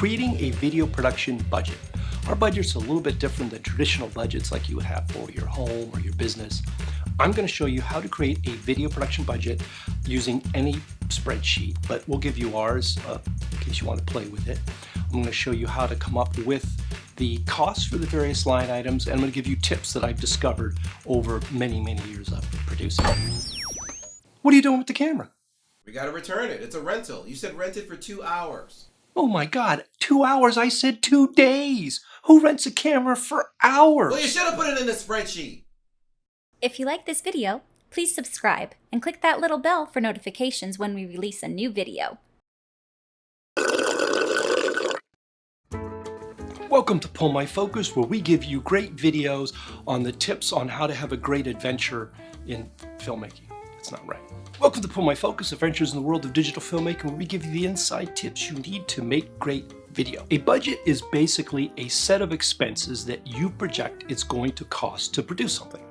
creating a video production budget. Our budget's a little bit different than traditional budgets like you would have for your home or your business. I'm going to show you how to create a video production budget using any spreadsheet, but we'll give you ours in case you want to play with it. I'm going to show you how to come up with the costs for the various line items, and I'm going to give you tips that I've discovered over many years of producing. What are you doing with the camera? We gotta return it. It's a rental. You said rent it for 2 hours. Oh my God, 2 hours? I said 2 days. Who rents a camera for hours? Well, you should have put it in the spreadsheet. If you like this video, please subscribe and click that little bell for notifications when we release a new video. Welcome to Pull My Focus, where we give you great videos on the tips on how to have a great adventure in filmmaking. That's not right. Welcome to Pull My Focus, Adventures in the World of Digital Filmmaking, where we give you the inside tips you need to make great video. A budget is basically a set of expenses that you project it's going to cost to produce something.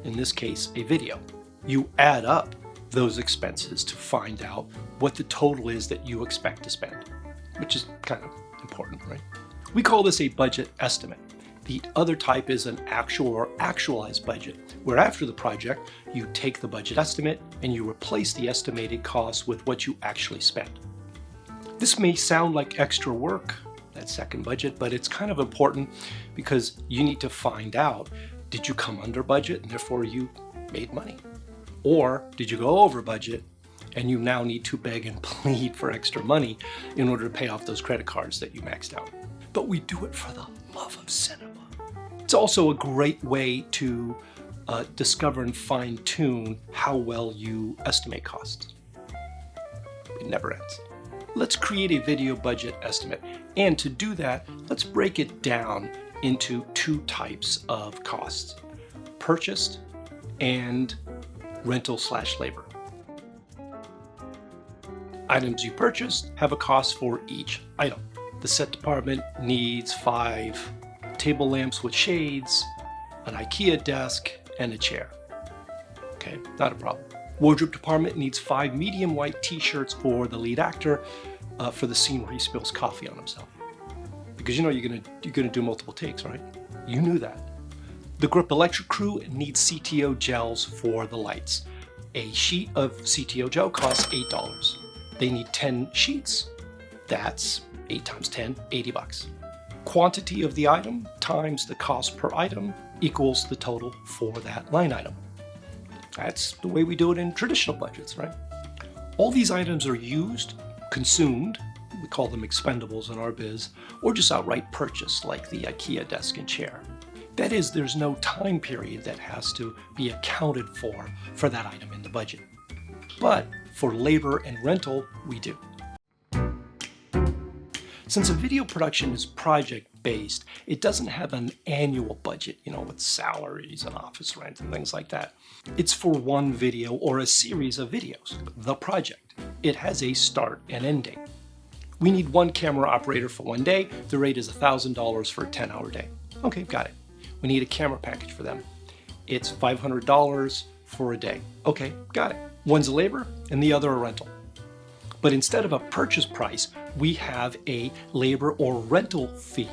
In this case, a video. You add up those expenses to find out what the total is that you expect to spend, which is kind of important, right? We call this a budget estimate. The other type is an actual or actualized budget, where after the project, you take the budget estimate and you replace the estimated costs with what you actually spent. This may sound like extra work, that second budget, but it's kind of important because you need to find out, did you come under budget and therefore you made money? Or did you go over budget and you now need to beg and plead for extra money in order to pay off those credit cards that you maxed out? But we do it for the love of cinema. It's also a great way to discover and fine-tune how well you estimate costs. It never ends. Let's create a video budget estimate. And to do that, let's break it down into two types of costs: purchased and rental/labor. Items you purchased have a cost for each item. The set department needs 5 table lamps with shades, an IKEA desk, and a chair. Okay, not a problem. Wardrobe department needs 5 medium white t-shirts for the lead actor for the scene where he spills coffee on himself. Because you know you're gonna do multiple takes, right? You knew that. The Grip Electric crew needs CTO gels for the lights. A sheet of CTO gel costs $8. They need 10 sheets. That's 8 times 10, $80. Quantity of the item times the cost per item equals the total for that line item. That's the way we do it in traditional budgets, right? All these items are used, consumed, we call them expendables in our biz, or just outright purchased, like the IKEA desk and chair. That is, there's no time period that has to be accounted for that item in the budget. But for labor and rental, we do. Since a video production is project-based, it doesn't have an annual budget, with salaries and office rent and things like that. It's for one video or a series of videos, the project. It has a start and end date. We need one camera operator for 1 day. The rate is $1,000 for a 10-hour day. Okay, got it. We need a camera package for them. It's $500 for a day. Okay, got it. One's a labor and the other a rental. But instead of a purchase price, we have a labor or rental fee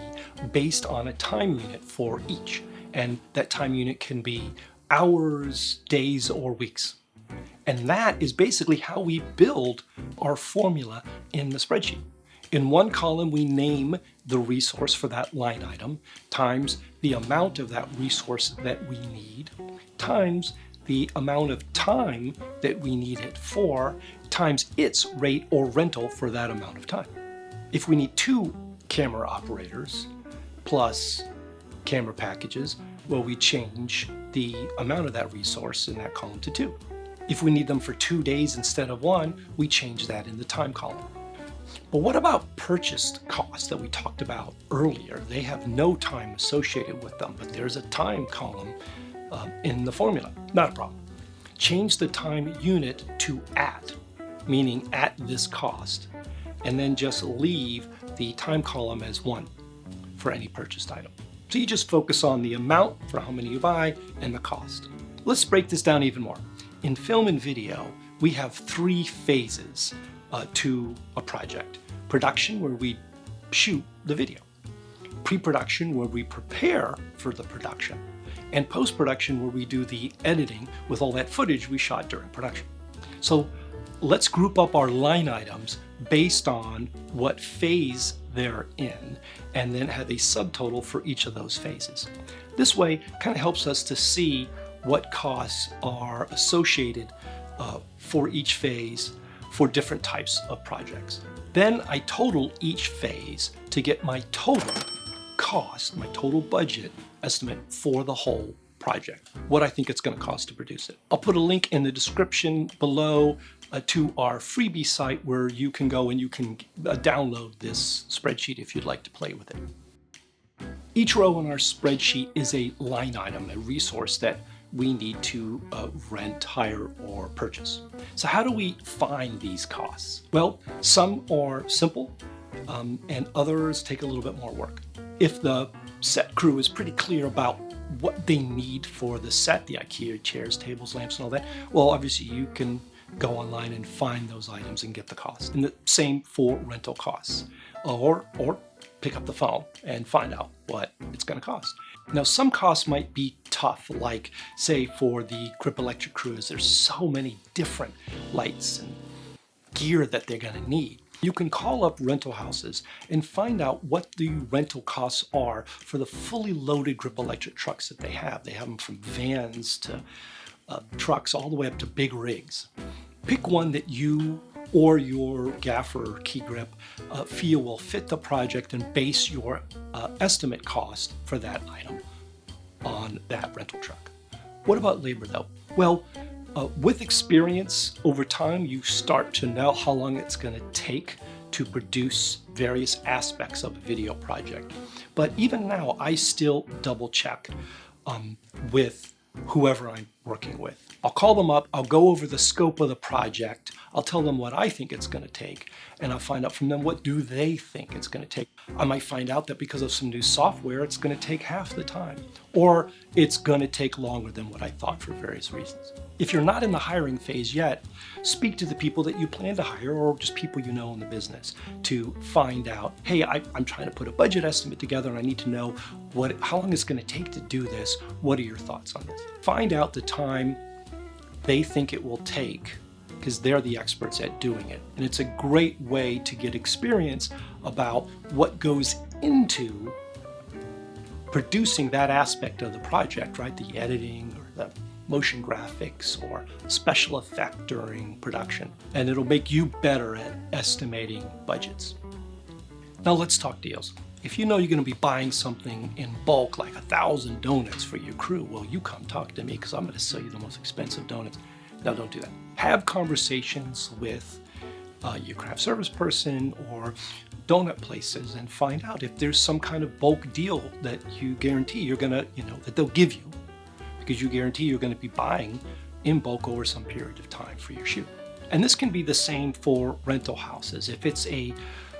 based on a time unit for each. And that time unit can be hours, days, or weeks. And that is basically how we build our formula in the spreadsheet. In one column, we name the resource for that line item times the amount of that resource that we need times the amount of time that we need it for times its rate or rental for that amount of time. If we need 2 camera operators plus camera packages, well, we change the amount of that resource in that column to 2. If we need them for 2 days instead of 1, we change that in the time column. But what about purchased costs that we talked about earlier? They have no time associated with them, but there's a time column in the formula. Not a problem. Change the time unit to at, meaning at this cost, and then just leave the time column as 1 for any purchased item. So you just focus on the amount for how many you buy and the cost. Let's break this down even more. In film and video, we have 3 phases to a project. Production, where we shoot the video. Pre-production, where we prepare for the production, and post-production, where we do the editing with all that footage we shot during production. So let's group up our line items based on what phase they're in, and then have a subtotal for each of those phases. This way kind of helps us to see what costs are associated for each phase for different types of projects. Then I total each phase to get my total cost, my total budget estimate for the whole project, what I think it's going to cost to produce it. I'll put a link in the description below to our freebie site where you can go and you can download this spreadsheet if you'd like to play with it. Each row in our spreadsheet is a line item, a resource that we need to rent, hire, or purchase. So how do we find these costs? Well, some are simple and others take a little bit more work. If the set crew is pretty clear about what they need for the set, the IKEA chairs, tables, lamps, and all that, well, obviously you can go online and find those items and get the cost. And the same for rental costs, or pick up the phone and find out what it's going to cost. Now, some costs might be tough, like say for the Grip Electric crews, there's so many different lights and gear that they're going to need. You can call up rental houses and find out what the rental costs are for the fully loaded Grip Electric trucks that they have. They have them from vans to trucks all the way up to big rigs. Pick one that you or your gaffer key grip feel will fit the project, and base your estimate cost for that item on that rental truck. What about labor though? Well, with experience over time, you start to know how long it's going to take to produce various aspects of a video project. But even now, I still double check with whoever I'm working with. I'll call them up, I'll go over the scope of the project, I'll tell them what I think it's going to take, and I'll find out from them what do they think it's going to take. I might find out that because of some new software, it's going to take half the time, or it's going to take longer than what I thought for various reasons. If you're not in the hiring phase yet, speak to the people that you plan to hire, or just people you know in the business, to find out, hey, I'm trying to put a budget estimate together and I need to know how long it's going to take to do this. What are your thoughts on this? Find out the time they think it will take, because they're the experts at doing it. And it's a great way to get experience about what goes into producing that aspect of the project, right? The editing or the motion graphics or special effect during production. And it'll make you better at estimating budgets. Now let's talk deals. If you know you're going to be buying something in bulk, like 1,000 donuts for your crew, well, you come talk to me because I'm going to sell you the most expensive donuts. No, don't do that. Have conversations with your craft service person or donut places and find out if there's some kind of bulk deal that you guarantee you're going to, that they'll give you, because you guarantee you're going to be buying in bulk over some period of time for your shoot. And this can be the same for rental houses. If it's a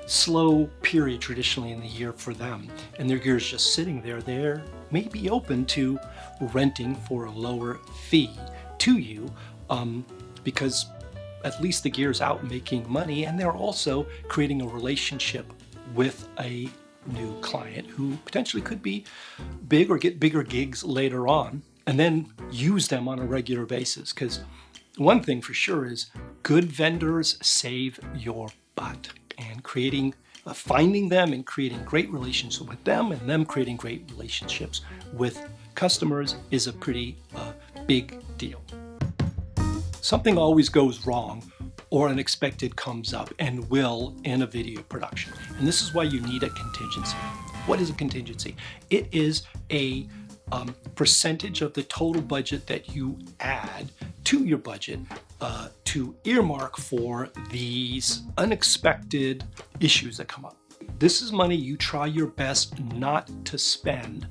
slow period traditionally in the year for them and their gear is just sitting there, they may be open to renting for a lower fee to you because at least the gear's out making money, and they're also creating a relationship with a new client who potentially could be big or get bigger gigs later on, and then use them on a regular basis. Because one thing for sure is good vendors save your butt. And finding them and creating great relationships with them, and them creating great relationships with customers, is a pretty big deal. Something always goes wrong or unexpected comes up, and will, in a video production. And this is why you need a contingency. What is a contingency? It is a percentage of the total budget that you add to your budget to earmark for these unexpected issues that come up. This is money you try your best not to spend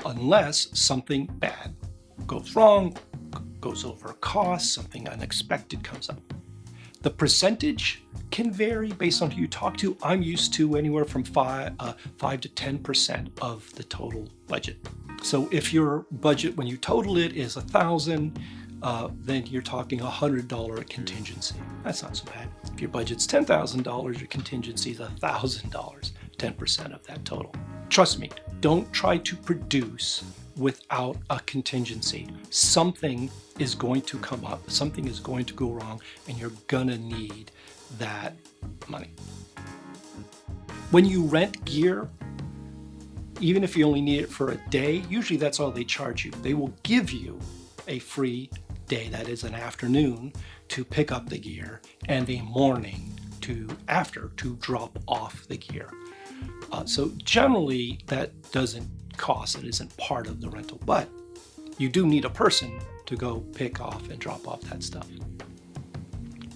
unless something bad goes wrong, goes over cost, something unexpected comes up. The percentage can vary based on who you talk to. I'm used to anywhere from 5 to 10% of the total budget. So if your budget, when you total it, is 1,000, then you're talking $100 contingency. That's not so bad. If your budget's $10,000, your contingency is $1,000, 10% of that total. Trust me, don't try to produce without a contingency. Something is going to come up, something is going to go wrong, and you're gonna need that money. When you rent gear, even if you only need it for a day, usually that's all they charge you. They will give you a free day, that is an afternoon, to pick up the gear, and a morning to drop off the gear. So generally that doesn't cost, it isn't part of the rental, but you do need a person to go pick off and drop off that stuff.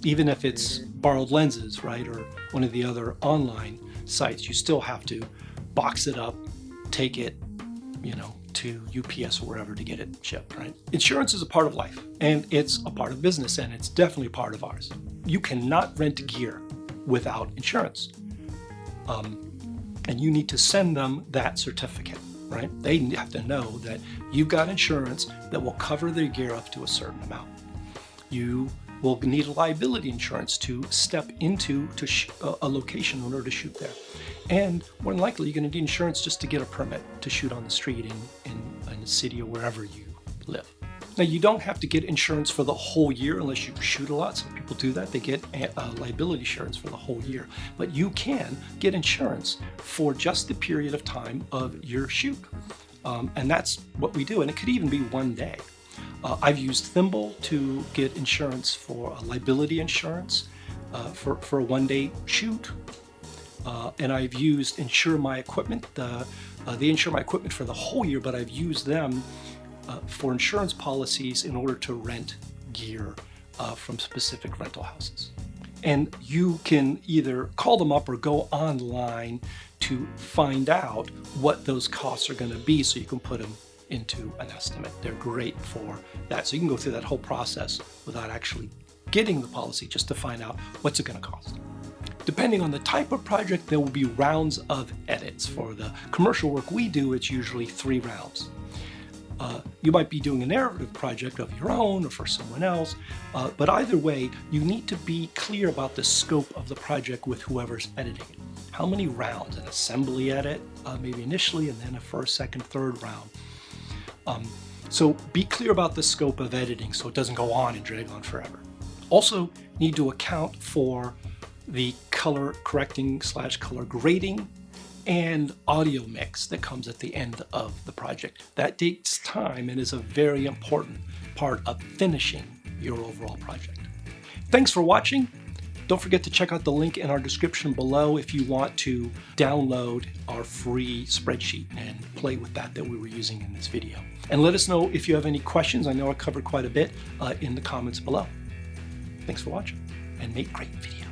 Even if it's borrowed lenses, right, or one of the other online sites, you still have to box it up, take it, to UPS or wherever to get it shipped, right? Insurance is a part of life, and it's a part of business, and it's definitely a part of ours. You cannot rent gear without insurance. And you need to send them that certificate, right? They have to know that you've got insurance that will cover their gear up to a certain amount. You will need a liability insurance to step into a location in order to shoot there. And more than likely, you're going to need insurance just to get a permit to shoot on the street in the city or wherever you live. Now, you don't have to get insurance for the whole year unless you shoot a lot. Some people do that. They get liability insurance for the whole year. But you can get insurance for just the period of time of your shoot. And that's what we do. And it could even be one day. I've used Thimble to get insurance for liability insurance for a one-day shoot. And I've used Insure My Equipment. They insure my equipment for the whole year, but I've used them for insurance policies in order to rent gear from specific rental houses. And you can either call them up or go online to find out what those costs are going to be so you can put them into an estimate. They're great for that. So you can go through that whole process without actually getting the policy, just to find out what's it going to cost. Depending on the type of project, there will be rounds of edits. For the commercial work we do, it's usually 3 rounds. You might be doing a narrative project of your own or for someone else, but either way, you need to be clear about the scope of the project with whoever's editing it. How many rounds? An assembly edit, maybe initially, and then a first, second, third round. So be clear about the scope of editing so it doesn't go on and drag on forever. Also need to account for the color correcting / color grading and audio mix that comes at the end of the project. That takes time and is a very important part of finishing your overall project. Thanks for watching. Don't forget to check out the link in our description below if you want to download our free spreadsheet and play with that we were using in this video. And let us know if you have any questions. I know I covered quite a bit in the comments below. Thanks for watching, and make great videos.